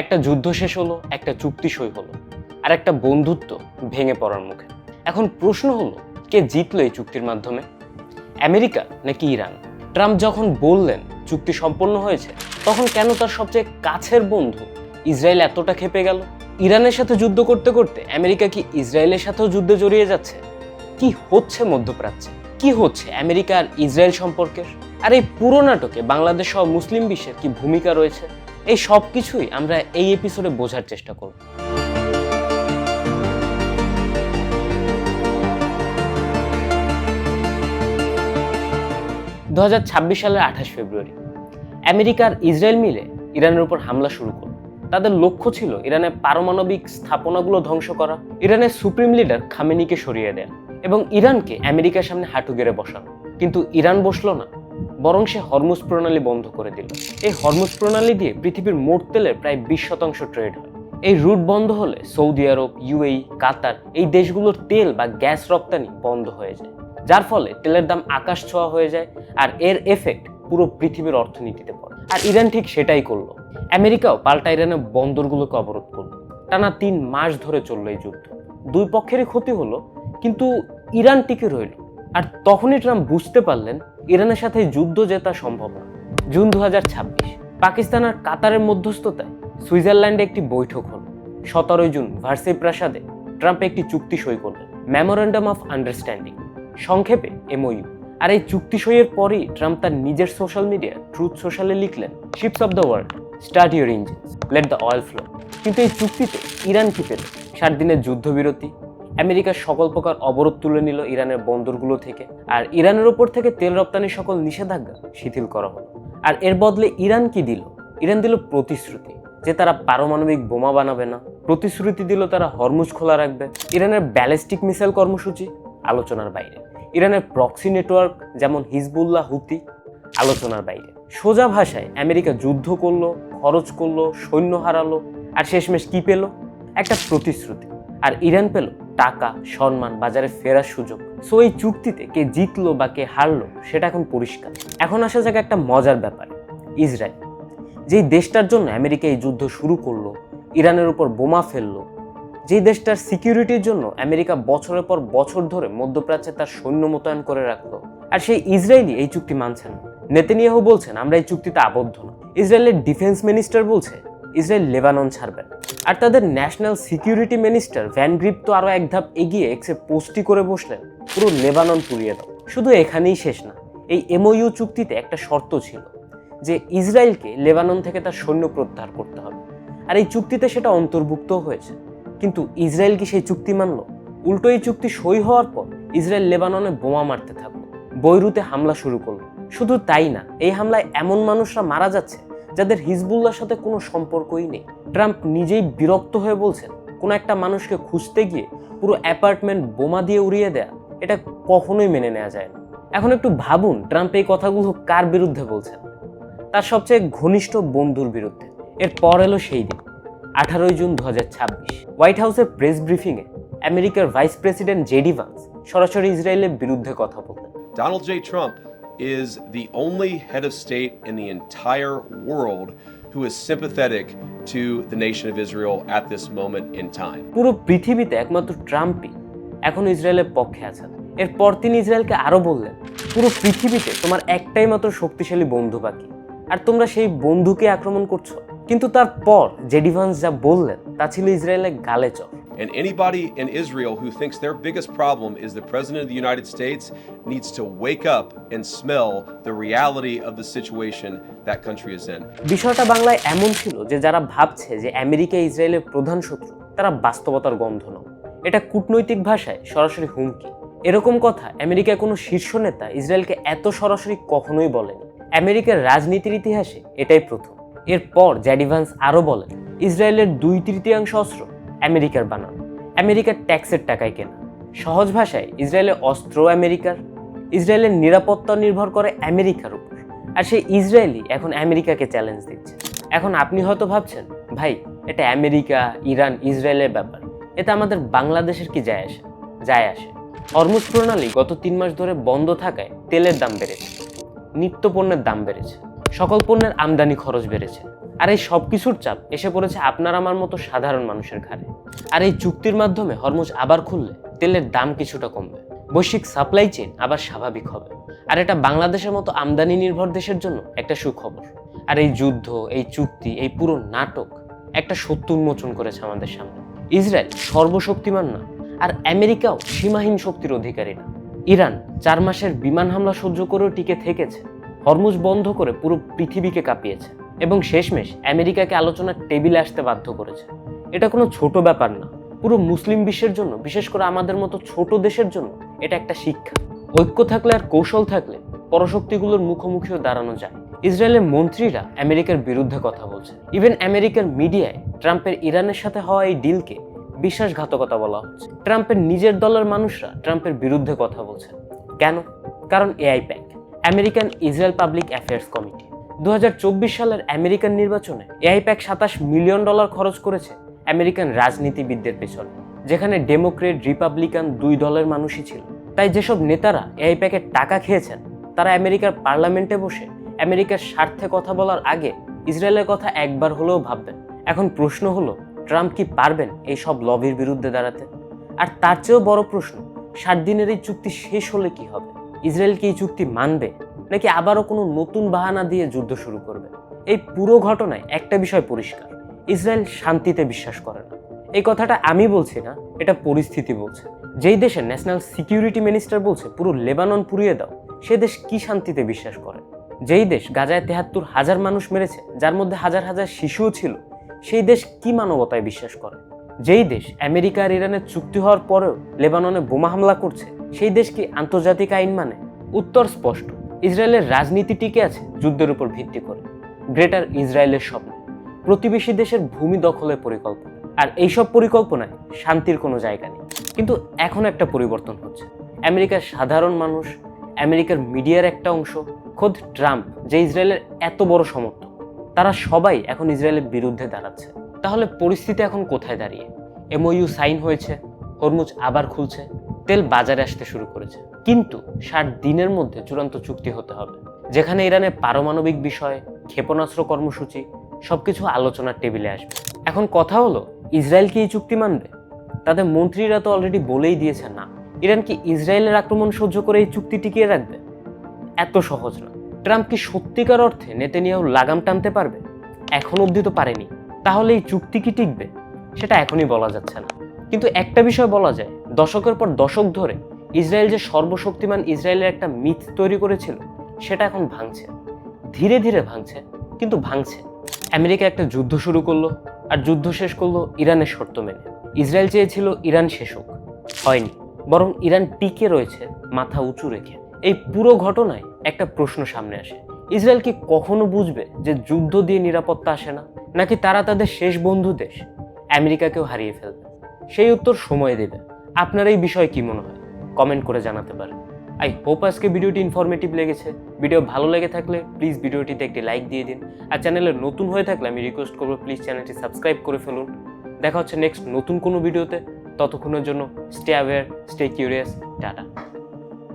একটা যুদ্ধ শেষ হলো, একটা চুক্তি সই হলো, আর একটা বন্ধুত্ব ভেঙে পড়ার মুখে। এখন প্রশ্ন হলো, কে জিতলো এই চুক্তির মাধ্যমে, আমেরিকা নাকি ইরান? ট্রাম্প যখন বললেন চুক্তি সম্পন্ন হয়েছে, তখন কেন তার সবচেয়ে কাছের বন্ধু ইসরায়েল এতটা ক্ষেপে গেল? ইরানের সাথে যুদ্ধ করতে করতে আমেরিকা কি ইসরায়েলের সাথেও যুদ্ধে জড়িয়ে যাচ্ছে? কি হচ্ছে মধ্যপ্রাচ্যে? কি হচ্ছে আমেরিকা আর ইসরায়েল সম্পর্কের? আর এই পুরো নাটকে বাংলাদেশ সহ মুসলিম বিশ্বের কি ভূমিকা রয়েছে? এই সব কিছুই আমরা এই এপিসোডে বোঝার চেষ্টা করব। দু সালের 28 ফেব্রুয়ারি আমেরিকা আর ইসরায়েল মিলে ইরানের উপর হামলা শুরু করল। তাদের লক্ষ্য ছিল ইরানের পারমাণবিক স্থাপনাগুলো ধ্বংস করা, ইরানের সুপ্রিম লিডার খামেনিকে সরিয়ে দেয়া এবং ইরানকে আমেরিকার সামনে হাঁটু গেড়ে বসানো। কিন্তু ইরান বসলো না, বরং সে হরমুজ প্রণালী বন্ধ করে দিল। এই হরমুজ প্রণালী দিয়ে পৃথিবীর মোট তেলের প্রায় 20% ট্রেড হয়। এই রুট বন্ধ হলে সৌদি আরব, ইউএই, কাতার এই দেশগুলোর তেল বা গ্যাস রপ্তানি বন্ধ হয়ে যায়, যার ফলে তেলের দাম আকাশ ছোঁয়া হয়ে যায় আর এর এফেক্ট পুরো পৃথিবীর অর্থনীতিতে পড়ে। আর ইরান ঠিক সেটাই করলো। আমেরিকাও পাল্টা ইরানের বন্দরগুলোকে অবরোধ করলো। টানা 3 মাস ধরে চললো এই যুদ্ধ। দুই পক্ষেরই ক্ষতি হলো, কিন্তু ইরান টিকে রইল। আর তখনই ট্রাম্প বুঝতে পারলেন ইরানের সাথে যুদ্ধ জেতা সম্ভব না। জুন 2026 পাকিস্তান আর কাতারের মধ্যস্থতায় সুইজারল্যান্ডে একটি বৈঠক হলো। 17 জুন ভার্সাই প্রাসাদে ট্রাম্প একটি চুক্তি সই করলেন, মেমোরেন্ডাম অফ আন্ডারস্ট্যান্ডিং, সংক্ষেপে এমওইউ। আর এই চুক্তি সইয়ের পরই ট্রাম্প তার নিজের সোশ্যাল মিডিয়া ট্রুথ সোশ্যালে লিখলেন, ships of the world, start your engines, let the oil flow. কিন্তু এই চুক্তিতে ইরান কি পেল? 7 দিনের যুদ্ধবিরতি, আমেরিকার সকল প্রকার অবরোধ তুলে নিল ইরানের বন্দরগুলো থেকে, আর ইরানের উপর থেকে তেল রপ্তানির সকল নিষেধাজ্ঞা শিথিল করা হলো। আর এর বদলে ইরান কি দিল? ইরান দিল প্রতিশ্রুতি যে তারা পারমাণবিক বোমা বানাবে না, প্রতিশ্রুতি দিল তারা হরমুজ খোলা রাখবে। ইরানের ব্যালিস্টিক মিসাইল কর্মসূচি আলোচনার বাইরে, ইরানের প্রক্সি নেটওয়ার্ক যেমন হিজবুল্লাহ, হুতি আলোচনার বাইরে। সোজা ভাষায় আমেরিকা যুদ্ধ করলো, খরচ করলো, সৈন্য হারালো, আর শেষমেশ কি পেল? একটা প্রতিশ্রুতি। আর ইরান পেল টাকা, সম্মান, বাজারে ফেরার সুযোগ। সো এই চুক্তিতে কে জিতলো বা কে হারলো সেটা এখন পরিষ্কার। এখন আসা যাক একটা মজার ব্যাপারে, ইসরায়েল, যেই দেশটার জন্য আমেরিকা এই যুদ্ধ শুরু করলো, ইরানের উপর বোমা ফেললো, যেই দেশটার সিকিউরিটির জন্য আমেরিকা বছরের পর বছর ধরে মধ্যপ্রাচ্যে তার সৈন্য মোতায়েন করে রাখলো, আর সেই ইসরায়েলই এই চুক্তি মানছে না। নেতানিয়াহু বলছেন আমরা এই চুক্তিতে আবদ্ধ না। ইসরায়েলের ডিফেন্স মিনিস্টার বলছে ইসরায়েল লেবানন ছাড়বে না। আর তাদের ন্যাশনাল সিকিউরিটি মিনিস্টার ভ্যান গ্রিপ তো আরো এক ধাপ এগিয়ে এক্সে পোস্টই করে বসলেন, পুরো লেবানন পুড়িয়ে দাও। শুধু এখানেই শেষ না, এই এমওইউ চুক্তিতে একটা শর্ত ছিল যে ইসরায়েলকে লেবানন থেকে তার সৈন্য প্রত্যাহার করতে হবে, আর এই চুক্তিতে সেটা অন্তর্ভুক্ত হয়েছে। কিন্তু ইসরায়েল কি সেই চুক্তি মানলো? উল্টো এই চুক্তি সই হওয়ার পর ইসরায়েল লেবাননে বোমা মারতে থাকলো, বৈরুতে হামলা শুরু করলো। শুধু তাই না, এই হামলায় এমন মানুষরা মারা যাচ্ছে যাদের হিজবুল্লাহর সাথে কোনো সম্পর্কই নেই। ট্রাম্প নিজেই বিরক্ত হয়ে বলছেন কোনো একটা মানুষকে খুঁজতে গিয়ে পুরো অ্যাপার্টমেন্ট বোমা দিয়ে উড়িয়ে দেয়া এটা কখনোই মেনে নেওয়া যায় না। এখন একটু ভাবুন ট্রাম্প এই কথাগুলো কার বিরুদ্ধে বলছেন? তার সবচেয়ে ঘনিষ্ঠ বন্ধুর বিরুদ্ধে। এরপর এলো সেই দিন 18 জুন 2026 হোয়াইট হাউসের প্রেস ব্রিফিংয়ে আমেরিকার ভাইস প্রেসিডেন্ট জেডি ভান্স সরাসরি ইসরায়েলের বিরুদ্ধে কথা বললেন। Donald J. Trump is the only head of state in the entire world who is sympathetic to the nation of Israel at this moment in time. পুরো পৃথিবীতে একমাত্র ট্রাম্পই এখন ইসরায়েলের পক্ষে আছেন। এরপর তিনি ইসরায়েলকে আরো বললেন, পুরো পৃথিবীতে তোমার একটাই মাত্র শক্তিশালী বন্ধু বাকি, আর তোমরা সেই বন্ধুকে আক্রমণ করছো। কিন্তু তারপর জেডি ভান্স যা বললেন তা ছিল ইসরায়েলের গালে চড়। And anybody in Israel who thinks their biggest problem is the President of the United States needs to wake up and smell the reality of the situation that country is in. বিষয়টা বাংলায় এমন ছিল যে যারা ভাবছে যে America ইসরায়েলের প্রধান শত্রু, তারা বাস্তবতার গন্ধ নয়। এটা কূটনৈতিক ভাষায় সরাসরি হুমকি। এরকম কথা আমেরিকার কোনো শীর্ষ নেতা ইসরায়েলকে এত সরাসরি কখনোই বলেনি। আমেরিকার রাজনীতির ইতিহাসে এটাই প্রথম। এরপর জেডি ভান্স আরো বলেন, ইসরায়েলের 2/3 অস্ত্র আমেরিকার বানানো, আমেরিকার ট্যাক্সের টাকায় কেনা। সহজ ভাষায় ইসরায়েলের অস্ত্র আমেরিকার, ইসরায়েলের নিরাপত্তা নির্ভর করে আমেরিকার উপর, আর সেই ইসরায়েলই এখন আমেরিকাকে চ্যালেঞ্জ দিচ্ছে। এখন আপনি হয়তো ভাবছেন, ভাই এটা আমেরিকা, ইরান, ইসরায়েলের ব্যাপার, এতে আমাদের বাংলাদেশের কি যায় আসে? হরমুজ প্রণালী গত 3 মাস ধরে বন্ধ থাকায় তেলের দাম বেড়েছে, নিত্য পণ্যের দাম বেড়েছে, সকল পণ্যের আমদানি খরচ বেড়েছে, আর এই সব কিছুর চাপ এসে পড়েছে আপনার আমার মতো সাধারণ মানুষের ঘাড়ে। আর এই চুক্তির মাধ্যমে হরমুজ আবার খুললে তেলের দাম কিছুটা কমবে, বৈশ্বিক সাপ্লাই চেইন আবার স্বাভাবিক হবে। আর এটা বাংলাদেশের মতো আমদানি নির্ভর দেশের জন্য একটা সুখবর। আর এই যুদ্ধ, এই চুক্তি, এই পুরো নাটক একটা সত্য উন্মোচন করেছে আমাদের সামনে। ইসরায়েল সর্বশক্তিমান না, আর আমেরিকাও সীমাহীন শক্তির অধিকারী না। ইরান 4 মাসের বিমান হামলা সহ্য করেও টিকে থেকেছে, হরমুজ বন্ধ করে পুরো পৃথিবীকে কাঁপিয়েছে এবং শেষমেশ আমেরিকাকে আলোচনার টেবিলে আসতে বাধ্য করেছে। এটা কোনো ছোট ব্যাপার না, পুরো মুসলিম বিশ্বের জন্য, বিশেষ করে আমাদের মতো ছোট দেশের জন্য এটা একটা শিক্ষা। ঐক্য থাকলে আর কৌশল থাকলে পরশক্তিগুলোর মুখোমুখিও দাঁড়ানো যায়। ইসরায়েলের মন্ত্রীরা আমেরিকার বিরুদ্ধে কথা বলছে, ইভেন আমেরিকার মিডিয়ায় ট্রাম্পের ইরানের সাথে হওয়া এই ডিলকে বিশ্বাসঘাতকতা বলা হচ্ছে। ট্রাম্পের নিজের দলের মানুষরা ট্রাম্পের বিরুদ্ধে কথা বলছে। কেন? কারণ AIPAC, American Israel public affairs committee, 2024 সালের আমেরিকান নির্বাচনে এআইপ্যাক $27 মিলিয়ন খরচ করেছে আমেরিকান রাজনীতিবিদদের পেছনে, যেখানে ডেমোক্রেট রিপাবলিকান 2 দলের মানুষই ছিল। তাই যেসব নেতারা এআইপ্যাকের টাকা খেয়েছেন তারা আমেরিকার পার্লামেন্টে বসে আমেরিকার স্বার্থে কথা বলার আগে ইসরায়েলের কথা একবার হলেও ভাববেন। এখন প্রশ্ন হলো, ট্রাম্প কি পারবেন এই সব লবির বিরুদ্ধে দাঁড়াতে? আর তার চেয়েও বড় প্রশ্ন, 60 দিনের এই চুক্তি শেষ হলে কি হবে? ইসরায়েল কি এই চুক্তি মানবে, নাকি আবারও কোনো নতুন বাহানা দিয়ে যুদ্ধ শুরু করবে? এই পুরো ঘটনায় একটা বিষয় পরিষ্কার, ইসরায়েল শান্তিতে বিশ্বাস করে না। এই কথাটা আমি বলছি না, এটা পরিস্থিতি বলছে। যেই দেশের ন্যাশনাল সিকিউরিটি মিনিস্টার বলছে পুরো লেবানন পুড়িয়ে দাও, সে দেশ কি শান্তিতে বিশ্বাস করে? যেই দেশ গাজায় 73,000 মানুষ মেরেছে, যার মধ্যে হাজার হাজার শিশুও ছিল, সেই দেশ কি মানবতায় বিশ্বাস করে? যেই দেশ আমেরিকা আর ইরানের চুক্তি হওয়ার পরেও লেবাননে বোমা হামলা করছে, সেই দেশ কি আন্তর্জাতিক আইন মানে? উত্তর স্পষ্ট, ইসরায়েলের রাজনীতি টিকে আছে যুদ্ধের উপর ভিত্তি করে, গ্রেটার ইসরায়েলের স্বপ্ন, প্রতিবেশী দেশের ভূমি দখলের পরিকল্পনা। আর এইসব পরিকল্পনায় শান্তির কোনো জায়গা নেই। কিন্তু এখন একটা পরিবর্তন হচ্ছে। আমেরিকার সাধারণ মানুষ, আমেরিকার মিডিয়ার একটা অংশ, খোদ ট্রাম্প যে ইসরায়েলের এত বড় সমর্থক, তারা সবাই এখন ইসরায়েলের বিরুদ্ধে দাঁড়াচ্ছে। তাহলে পরিস্থিতি এখন কোথায় দাঁড়িয়ে? এমওইউ সাইন হয়েছে, হরমুজ আবার খুলছে, তেল বাজারে আসতে শুরু করেছে, কিন্তু 60 দিনের মধ্যে চূড়ান্ত চুক্তি হতে হবে, যেখানে ইরানের পারমাণবিক বিষয়, ক্ষেপণাস্ত্র কর্মসূচি সবকিছু আলোচনার টেবিলে আসবে। এখন কথা হলো, ইসরায়েল কি এই চুক্তি মানবে? তাদের মন্ত্রীরা তো অলরেডি বলেই দিয়েছে না। ইরান কি ইসরায়েলের আক্রমণ সহ্য করে এই চুক্তি টিকিয়ে রাখবে? এত সহজ না। ট্রাম্প কি সত্যিকার অর্থে নেতানিয়াহু লাগাম টানতে পারবে? এখন অবধি তো পারেনি। তাহলে এই চুক্তি কি টিকবে? সেটা এখনই বলা যাচ্ছে না। কিন্তু একটা বিষয় বলা যায়, দশকের পর দশক ধরে ইসরায়েল যে সর্বশক্তিমান ইসরায়েলের একটা মিথ তৈরি করেছিল, সেটা এখন ভাঙছে। ধীরে ধীরে ভাঙছে, কিন্তু ভাঙছে। আমেরিকা একটা যুদ্ধ শুরু করলো, আর যুদ্ধ শেষ করলো ইরানের শর্ত মেনে। ইসরায়েল চেয়েছিল ইরান শেষ হোক, হয়নি, বরং ইরান টিকে রয়েছে মাথা উঁচু রেখে। এই পুরো ঘটনায় একটা প্রশ্ন সামনে আসে, ইসরায়েল কি কখনো বুঝবে যে যুদ্ধ দিয়ে নিরাপত্তা আসে না, নাকি তারা তাদের শেষ বন্ধু দেশ আমেরিকাকেও হারিয়ে ফেলবে? সেই উত্তর সময় দেবে। আপনার এই বিষয়ে কি মনে হয় কমেন্ট করে জানাতে পারেন। আই হোপ আজকে ভিডিওটি ইনফরমেটিভ লেগেছে। ভিডিও ভালো লেগে থাকলে প্লিজ ভিডিওটিতে একটি লাইক দিয়ে দিন, আর চ্যানেলে নতুন হয়ে থাকলে আমি রিকোয়েস্ট করবো প্লিজ চ্যানেলটি সাবস্ক্রাইব করে ফেলুন। দেখা হচ্ছে নেক্সট নতুন কোনো ভিডিওতে। ততক্ষণের জন্য stay aware, stay curious, tata.